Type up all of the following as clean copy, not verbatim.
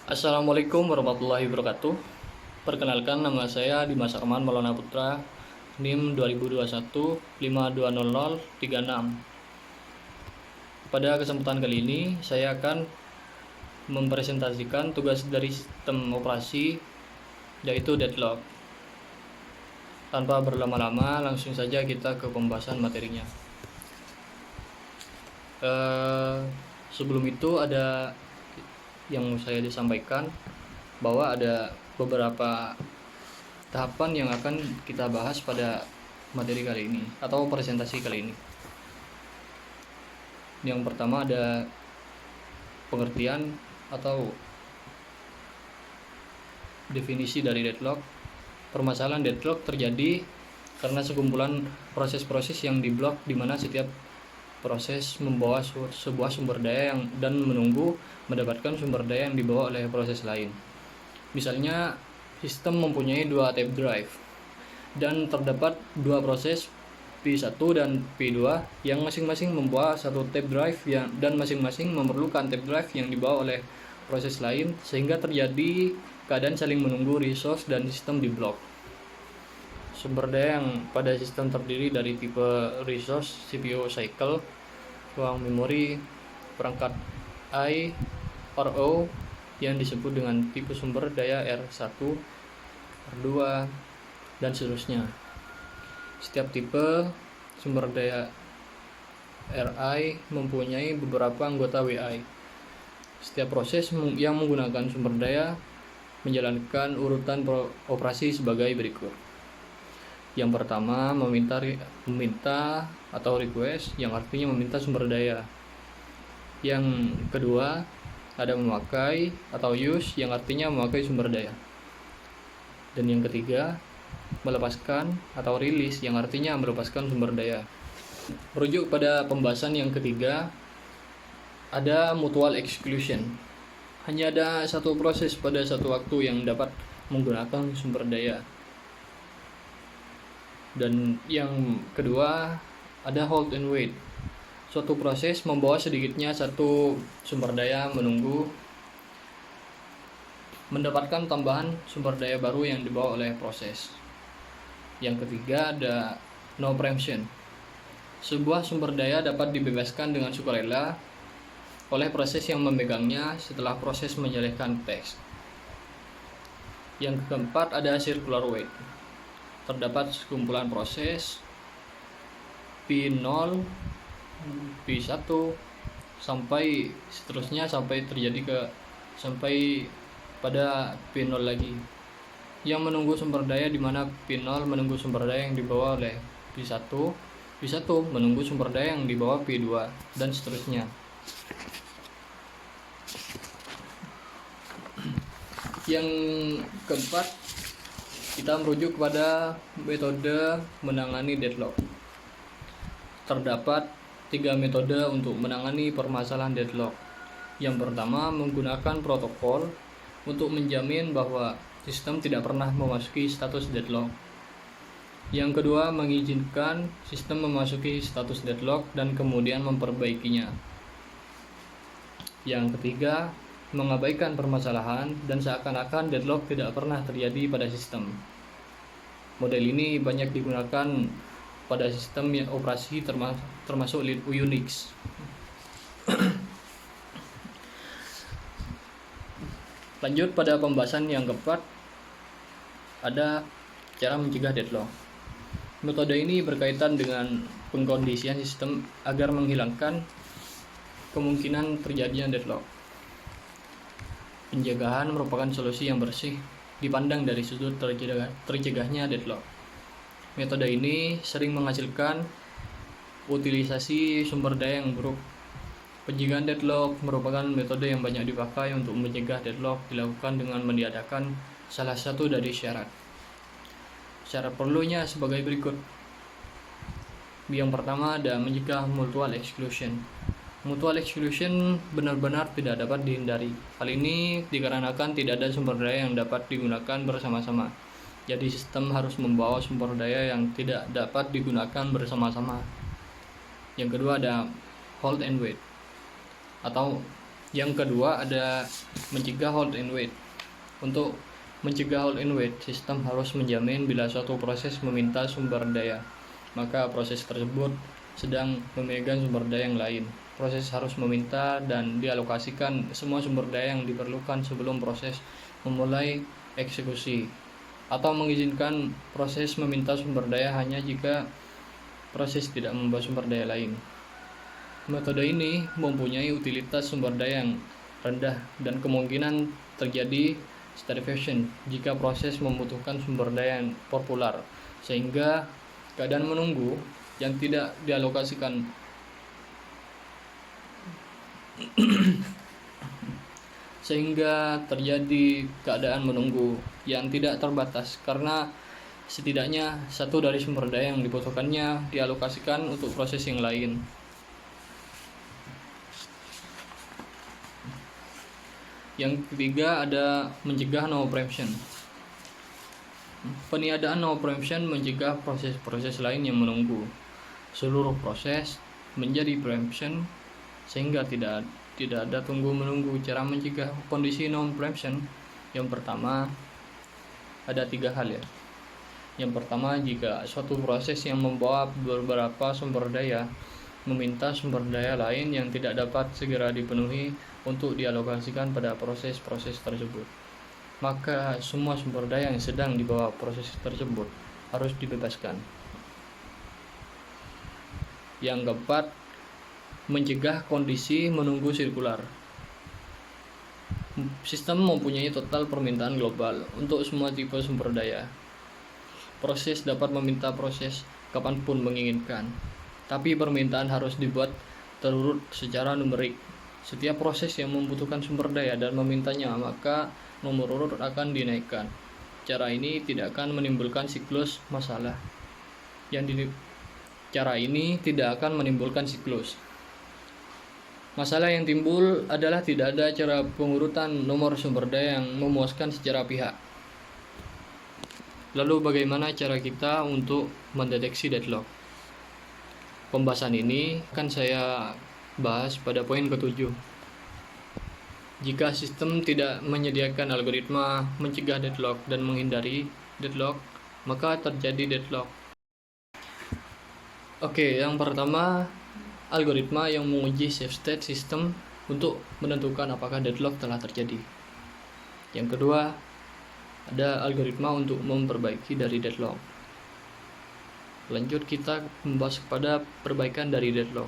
Assalamualaikum warahmatullahi wabarakatuh. Perkenalkan, nama saya Dimas Arman Maulana Putra, NIM 2021 520036. Pada kesempatan kali ini saya akan mempresentasikan tugas dari sistem operasi, yaitu deadlock. Tanpa berlama-lama, langsung saja kita ke pembahasan materinya. Sebelum itu ada yang saya disampaikan bahwa ada beberapa tahapan yang akan kita bahas pada materi kali ini atau presentasi kali ini. Yang pertama ada pengertian atau definisi dari deadlock. Permasalahan deadlock terjadi karena sekumpulan proses-proses yang diblok, di mana setiap proses membawa sebuah sumber daya dan menunggu mendapatkan sumber daya yang dibawa oleh proses lain. Misalnya, sistem mempunyai dua tape drive dan terdapat dua proses P1 dan P2 yang masing-masing membawa satu tape drive dan masing-masing memerlukan tape drive yang dibawa oleh proses lain, sehingga terjadi keadaan saling menunggu resource dan sistem diblok. Sumber daya yang pada sistem terdiri dari tipe resource, CPU cycle, ruang memori, perangkat I, RO yang disebut dengan tipe sumber daya R1, R2, dan seterusnya. Setiap tipe sumber daya RI mempunyai beberapa anggota WI. Setiap proses yang menggunakan sumber daya menjalankan urutan operasi sebagai berikut. Yang pertama, meminta atau request, yang artinya meminta sumber daya. Yang kedua, ada memakai atau use, yang artinya memakai sumber daya. Dan yang ketiga, melepaskan atau release, yang artinya melepaskan sumber daya. Merujuk pada pembahasan yang ketiga, ada mutual exclusion. Hanya ada satu proses pada satu waktu yang dapat menggunakan sumber daya. Dan yang kedua, ada hold and wait. Suatu proses membawa sedikitnya satu sumber daya menunggu mendapatkan tambahan sumber daya baru yang dibawa oleh proses. Yang ketiga, ada no preemption. Sebuah sumber daya dapat dibebaskan dengan sukarela oleh proses yang memegangnya setelah proses menyelesaikan teks. Yang keempat, ada circular wait. Terdapat sekumpulan proses P0, P1 sampai seterusnya sampai pada P0 lagi yang menunggu sumber daya, di mana P0 menunggu sumber daya yang dibawa oleh P1, P1 menunggu sumber daya yang dibawa P2, dan seterusnya. Yang keempat, kita merujuk kepada metode menangani deadlock. Terdapat 3 metode untuk menangani permasalahan deadlock. Yang pertama, menggunakan protokol untuk menjamin bahwa sistem tidak pernah memasuki status deadlock. Yang kedua, mengizinkan sistem memasuki status deadlock dan kemudian memperbaikinya. Yang ketiga, mengabaikan permasalahan dan seakan-akan deadlock tidak pernah terjadi pada sistem. Model ini banyak digunakan pada sistem yang operasi termasuk Unix. Lanjut pada pembahasan yang keempat, ada cara mencegah deadlock. Metode ini berkaitan dengan pengkondisian sistem agar menghilangkan kemungkinan terjadinya deadlock. Pencegahan merupakan solusi yang bersih dipandang dari sudut tercegahnya deadlock. Metode ini sering menghasilkan utilisasi sumber daya yang buruk. Pencegahan deadlock merupakan metode yang banyak dipakai untuk mencegah deadlock, dilakukan dengan meniadakan salah satu dari syarat. Syarat perlunya sebagai berikut. Yang pertama, ada mencegah mutual exclusion. Mutual exclusion benar-benar tidak dapat dihindari. Hal ini dikarenakan tidak ada sumber daya yang dapat digunakan bersama-sama. Jadi sistem harus membawa sumber daya yang tidak dapat digunakan bersama-sama. Yang kedua, ada hold and wait atau Yang kedua ada mencegah hold and wait. Untuk mencegah hold and wait, sistem harus menjamin bila suatu proses meminta sumber daya, maka proses tersebut sedang memegang sumber daya yang lain. Proses harus meminta dan dialokasikan semua sumber daya yang diperlukan sebelum proses memulai eksekusi, atau mengizinkan proses meminta sumber daya hanya jika proses tidak membawa sumber daya lain. Metode ini mempunyai utilitas sumber daya yang rendah dan kemungkinan terjadi starvation jika proses membutuhkan sumber daya yang populer, sehingga keadaan menunggu yang tidak dialokasikan sehingga terjadi keadaan menunggu yang tidak terbatas karena setidaknya satu dari sumber daya yang dibutuhkannya dialokasikan untuk proses yang lain. Yang ketiga ada mencegah no preemption. Peniadaan no preemption mencegah proses-proses lain yang menunggu. Seluruh proses menjadi preemption sehingga tidak ada tunggu menunggu. Cara mencegah kondisi no preemption yang pertama ada 3 hal ya. Yang pertama, jika suatu proses yang membawa beberapa sumber daya meminta sumber daya lain yang tidak dapat segera dipenuhi untuk dialokasikan pada proses-proses tersebut, maka semua sumber daya yang sedang dibawa proses tersebut harus dibebaskan. Yang keempat, mencegah kondisi menunggu sirkular. Sistem mempunyai total permintaan global untuk semua tipe sumber daya. Proses dapat meminta proses kapanpun menginginkan, tapi permintaan harus dibuat terurut secara numerik. Setiap proses yang membutuhkan sumber daya dan memintanya, maka nomor urut akan dinaikkan. Cara ini tidak akan menimbulkan siklus masalah. Cara ini tidak akan menimbulkan siklus. Masalah yang timbul adalah tidak ada cara pengurutan nomor sumber daya yang memuaskan secara pihak. Lalu bagaimana cara kita untuk mendeteksi deadlock? Pembahasan ini akan saya bahas pada poin ke-7. Jika sistem tidak menyediakan algoritma mencegah deadlock dan menghindari deadlock, maka terjadi deadlock. Oke, yang pertama, algoritma yang menguji safe state sistem untuk menentukan apakah deadlock telah terjadi. Yang kedua, ada algoritma untuk memperbaiki dari deadlock. Lanjut kita membahas kepada perbaikan dari deadlock.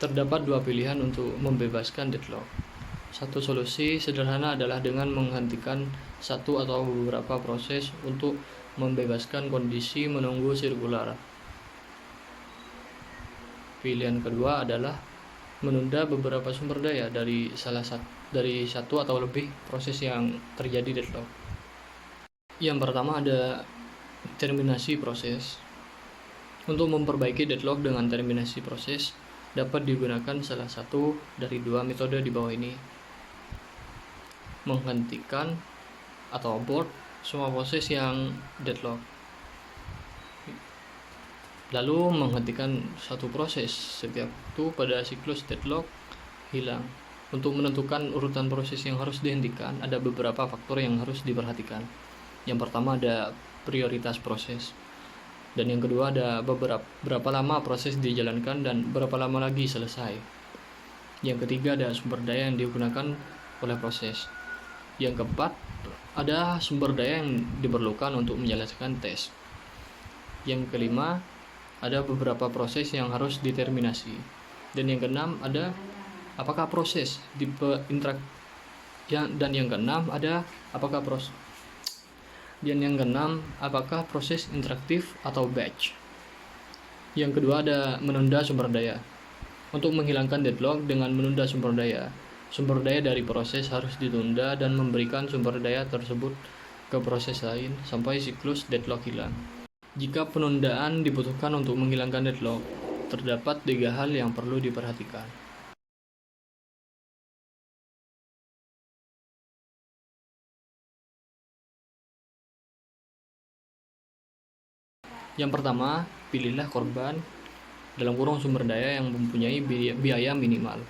Terdapat 2 pilihan untuk membebaskan deadlock. Satu solusi sederhana adalah dengan menghentikan satu atau beberapa proses untuk membebaskan kondisi menunggu sirkular. Pilihan kedua adalah menunda beberapa sumber daya dari satu atau lebih proses yang terjadi deadlock. Yang pertama ada terminasi proses. Untuk memperbaiki deadlock dengan terminasi proses dapat digunakan salah satu dari 2 metode di bawah ini. Menghentikan atau abort semua proses yang deadlock. Lalu menghentikan satu proses setiap itu pada siklus deadlock hilang. Untuk menentukan urutan proses yang harus dihentikan, ada beberapa faktor yang harus diperhatikan. Yang pertama ada prioritas proses. Dan yang kedua ada berapa lama proses dijalankan dan berapa lama lagi selesai. Yang ketiga ada sumber daya yang digunakan oleh proses. Yang keempat ada sumber daya yang diperlukan untuk menyelesaikan tes. Yang kelima ada beberapa proses yang harus diterminasi. Dan yang keenam ada apakah proses dan yang keenam ada apakah proses apakah proses interaktif atau batch. Yang kedua ada menunda sumber daya. Untuk menghilangkan deadlock dengan menunda sumber daya dari proses harus ditunda dan memberikan sumber daya tersebut ke proses lain sampai siklus deadlock hilang. Jika penundaan dibutuhkan untuk menghilangkan deadlock, terdapat 3 hal yang perlu diperhatikan. Yang pertama, pilihlah korban dalam kurung sumber daya yang mempunyai biaya minimal.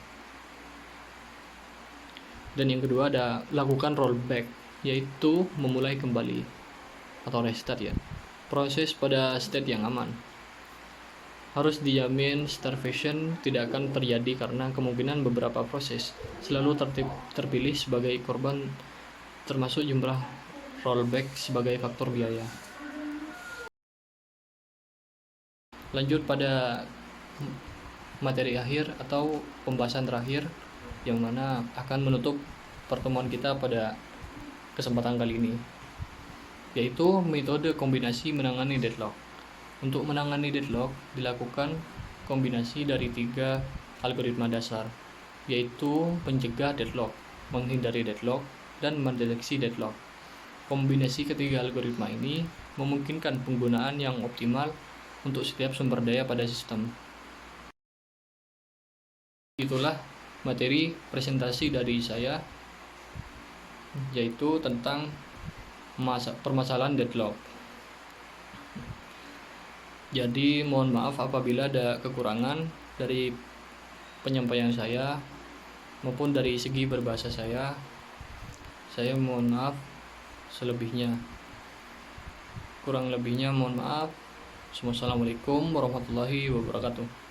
Dan yang kedua ada lakukan rollback, yaitu memulai kembali atau restart ya. Proses pada state yang aman. Harus dijamin starvation tidak akan terjadi karena kemungkinan beberapa proses selalu terpilih sebagai korban, termasuk jumlah rollback sebagai faktor biaya. Lanjut pada materi akhir atau pembahasan terakhir yang mana akan menutup pertemuan kita pada kesempatan kali ini, yaitu metode kombinasi menangani deadlock. Untuk menangani deadlock dilakukan kombinasi dari 3 algoritma dasar, yaitu pencegah deadlock, menghindari deadlock, dan mendeteksi deadlock. Kombinasi ketiga algoritma ini memungkinkan penggunaan yang optimal untuk setiap sumber daya pada sistem. Itulah materi presentasi dari saya, yaitu tentang permasalahan deadlock. Jadi mohon maaf apabila ada kekurangan dari penyampaian saya maupun dari segi berbahasa saya. Saya mohon maaf selebihnya. Kurang lebihnya mohon maaf. Wassalamualaikum warahmatullahi wabarakatuh.